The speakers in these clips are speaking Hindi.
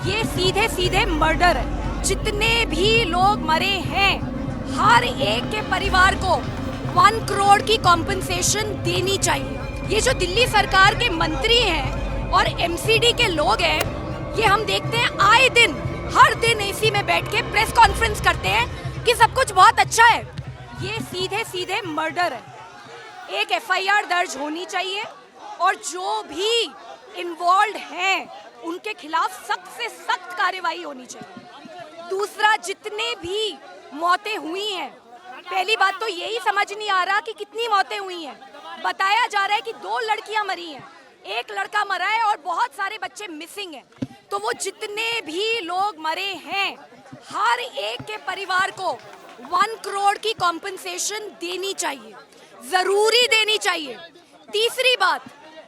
ये सीधे सीधे मर्डर है। जितने भी लोग मरे हैं, हर एक के परिवार को 1 करोड़ की कॉम्पनसेशन देनी चाहिए। ये जो दिल्ली सरकार के मंत्री हैं और एमसीडी के लोग हैं, ये हम देखते हैं आए दिन, हर दिन एसी में बैठ के प्रेस कॉन्फ्रेंस करते हैं कि सब कुछ बहुत अच्छा है। ये सीधे सीधे मर्डर है। एक एफआईआर दर्ज होनी चाहिए और जो भी इन्वॉल्व हैं उनके खिलाफ सख्त से सख्त कार्रवाई होनी चाहिए। दूसरा, जितने भी मौतें हुई हैं, पहली बात तो यही समझ नहीं आ रहा कि कितनी मौतें हुई हैं। बताया जा रहा है कि 2 लड़कियां मरी हैं, 1 लड़का मरा है और बहुत सारे बच्चे मिसिंग हैं। तो वो जितने भी लोग मरे हैं, हर एक के परिवार को 1 करोड़ की कॉम्पनसेशन देनी चाहिए, जरूरी देनी चाहिए। तीसरी बात,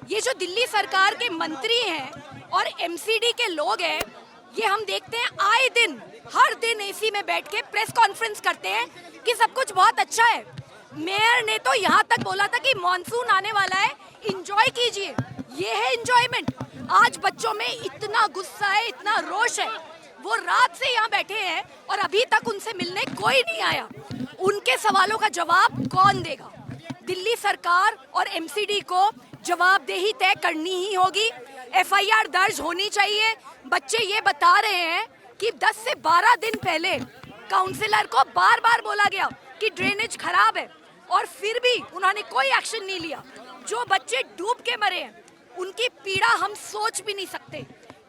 ये जो दिल्ली सरकार के मंत्री हैं और एमसीडी के लोग हैं, ये हम देखते हैं आए दिन, हर दिन एसी में बैठ के प्रेस कॉन्फ्रेंस करते हैं कि सब कुछ बहुत अच्छा है। मेयर ने तो यहाँ तक बोला था कि मॉनसून आने वाला है, एंजॉय कीजिए। ये है एंजॉयमेंट। आज बच्चों में इतना गुस्सा है, इतना रोष है, वो रात से यहाँ बैठे हैं और अभी तक उनसे मिलने कोई नहीं आया। उनके सवालों का जवाब कौन देगा? दिल्ली सरकार और एमसीडी को जवाबदेही तय करनी ही होगी। एफआईआर दर्ज होनी चाहिए। बच्चे ये बता रहे हैं कि 10 से 12 दिन पहले काउंसलर को बार बार बोला गया कि ड्रेनेज खराब है और फिर भी उन्होंने कोई एक्शन नहीं लिया। जो बच्चे डूब के मरे हैं, उनकी पीड़ा हम सोच भी नहीं सकते।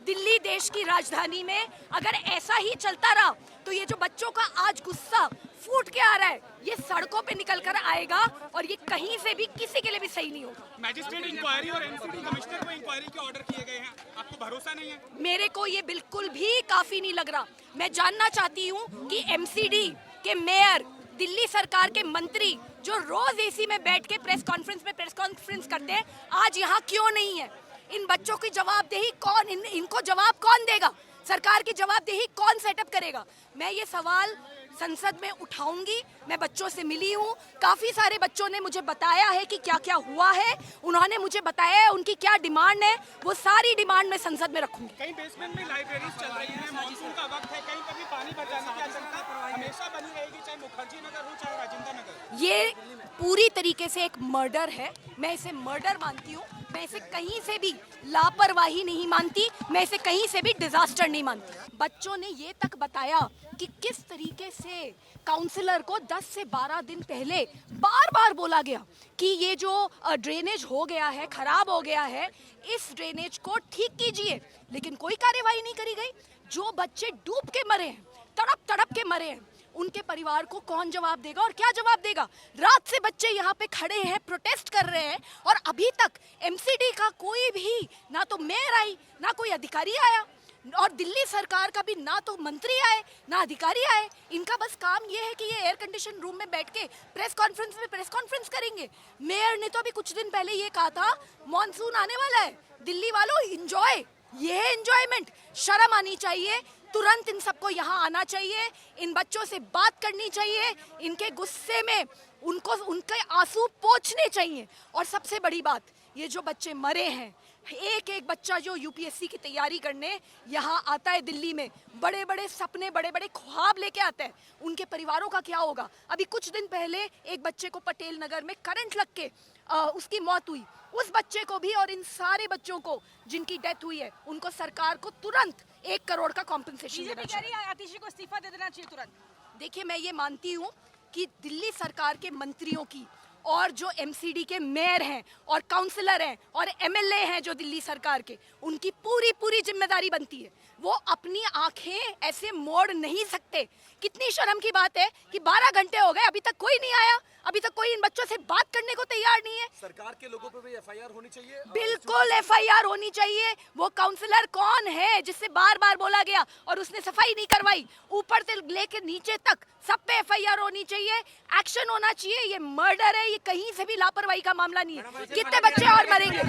दिल्ली देश की राजधानी में अगर ऐसा ही चलता रहा तो ये जो बच्चों का आज गुस्सा फूट के आ रहा है, ये सड़कों पे निकल कर आएगा और ये कहीं से भी किसी के लिए भी सही नहीं होगा। मैजिस्ट्रेट इंक्वायरी और एमसीडी कमिश्नर को इंक्वायरी के ऑर्डर किए गए हैं, आपको भरोसा नहीं है? मेरे को ये बिल्कुल भी काफी नहीं लग रहा। मैं जानना चाहती हूँ कि एमसीडी के मेयर, दिल्ली सरकार के मंत्री जो रोज एसी में बैठ के प्रेस कॉन्फ्रेंस करते हैं, आज यहाँ क्यों नहीं है? इन बच्चों की जवाबदेही कौन, इनको जवाब कौन देगा? सरकार की जवाबदेही कौन सेटअप करेगा? मैं ये सवाल संसद में उठाऊंगी। मैं बच्चों से मिली हूँ, काफी सारे बच्चों ने मुझे बताया है कि क्या क्या हुआ है। उन्होंने मुझे बताया है उनकी क्या डिमांड है, वो सारी डिमांड मैं संसद में रखूंगी। कहीं बेसमेंट में लाइब्रेरीज चल रही हैं, मॉनसून का वक्त है, कहीं कभी पानी भर जाने की आशंका हमेशा बनी रहेगी, चाहे मुखर्जी नगर हो चाहे राजेंद्र नगर। ये पूरी तरीके से एक मर्डर है। मैं इसे मर्डर मानती हूँ। मैं इसे कहीं से भी लापरवाही नहीं मानती, मैं इसे कहीं से भी डिजास्टर नहीं मानती। बच्चों ने ये तक बताया कि किस तरीके से काउंसलर को 10 से 12 दिन पहले बार बार बोला गया कि ये जो ड्रेनेज हो गया है, खराब हो गया है, इस ड्रेनेज को ठीक कीजिए, लेकिन कोई कार्यवाही नहीं करी गई। जो बच्चे डूब के मरे हैं, तड़प तड़प के मरे हैं, उनके परिवार को कौन जवाब देगा और क्या जवाब देगा? रात से बच्चे यहाँ पे खड़े हैं, प्रोटेस्ट कर रहे हैं और अभी तक एमसीडी का कोई भी, ना तो मेयर आई, ना कोई अधिकारी आया और दिल्ली सरकार का भी ना तो मंत्री आए ना अधिकारी आए। इनका बस काम ये है कि ये एयर कंडीशन रूम में बैठ के प्रेस कॉन्फ्रेंस करेंगे। मेयर ने तो अभी कुछ दिन पहले ये कहा था मॉनसून आने वाला है, दिल्ली वालों एंजॉय। ये है एंजॉयमेंट। शर्म आनी चाहिए। तुरंत इन सबको यहाँ आना चाहिए, इन बच्चों से बात करनी चाहिए, इनके गुस्से में उनके आंसू पोंछने चाहिए। और सबसे बड़ी बात, ये जो बच्चे मरे हैं, एक एक बच्चा जो यूपीएससी की तैयारी करने यहाँ आता है दिल्ली में, बड़े बड़े सपने, बड़े बड़े ख्वाब लेके आता है, उनके परिवारों का क्या होगा? अभी कुछ दिन पहले एक बच्चे को पटेल नगर में करंट लग के उसकी मौत हुई। उस बच्चे को भी और इन सारे बच्चों को जिनकी डेथ हुई है, उनको सरकार को तुरंत 1 करोड़ का कॉम्पनसेशन देना चाहिए। आतिशी को इस्तीफा दे देना चाहिए तुरंत। देखिए, मैं ये मानती हूँ कि दिल्ली सरकार के मंत्रियों की और जो एमसीडी के मेयर हैं और काउंसलर हैं और एमएलए हैं जो दिल्ली सरकार के, उनकी पूरी जिम्मेदारी बनती है। वो अपनी आंखें ऐसे मोड़ नहीं सकते। कितनी शर्म की बात है कि 12 घंटे हो गए, अभी तक कोई नहीं आया, अभी तक कोई इन बच्चों से बात करने को तैयार नहीं है। सरकार के लोगों पे भी एफआईआर होनी चाहिए। बिल्कुल एफआईआर होनी चाहिए। वो काउंसलर कौन है जिससे बार बार बोला गया और उसने सफाई नहीं करवाई? ऊपर से लेके नीचे तक सब पे एफआईआर होनी चाहिए, एक्शन होना चाहिए। ये मर्डर है, ये कहीं से भी लापरवाही का मामला नहीं है। कितने बच्चे और मरेंगे?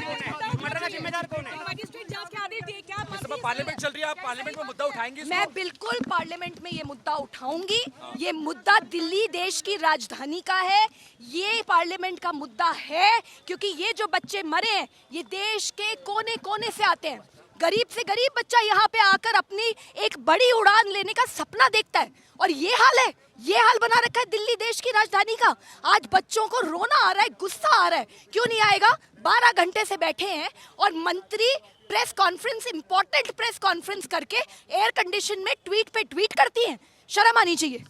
मर्डर का जिम्मेदार कौन है? मजिस्ट्रेट जांच के आदेश दिए, क्या इस समय पार्लियामेंट चल रही है, आप पार्लियामेंट में मुद्दा उठाएंगे? मैं बिल्कुल पार्लियामेंट में ये मुद्दा उठाऊंगी। ये मुद्दा दिल्ली देश की राजधानी का है, ये पार्लियामेंट का मुद्दा है, क्योंकि ये जो बच्चे मरे हैं, ये देश के कोने कोने से आते हैं। गरीब से गरीब बच्चा यहाँ पे आकर अपनी एक बड़ी उड़ान लेने का सपना देखता है, और ये हाल है, ये हाल बना रखा है दिल्ली देश की राजधानी का। आज बच्चों को रोना आ रहा है, गुस्सा आ रहा है, क्यों नहीं आएगा? 12 घंटे से बैठे हैं और मंत्री press conference, important press conference करके एयर कंडीशन में ट्वीट पे ट्वीट करती हैं। शर्म आनी चाहिए।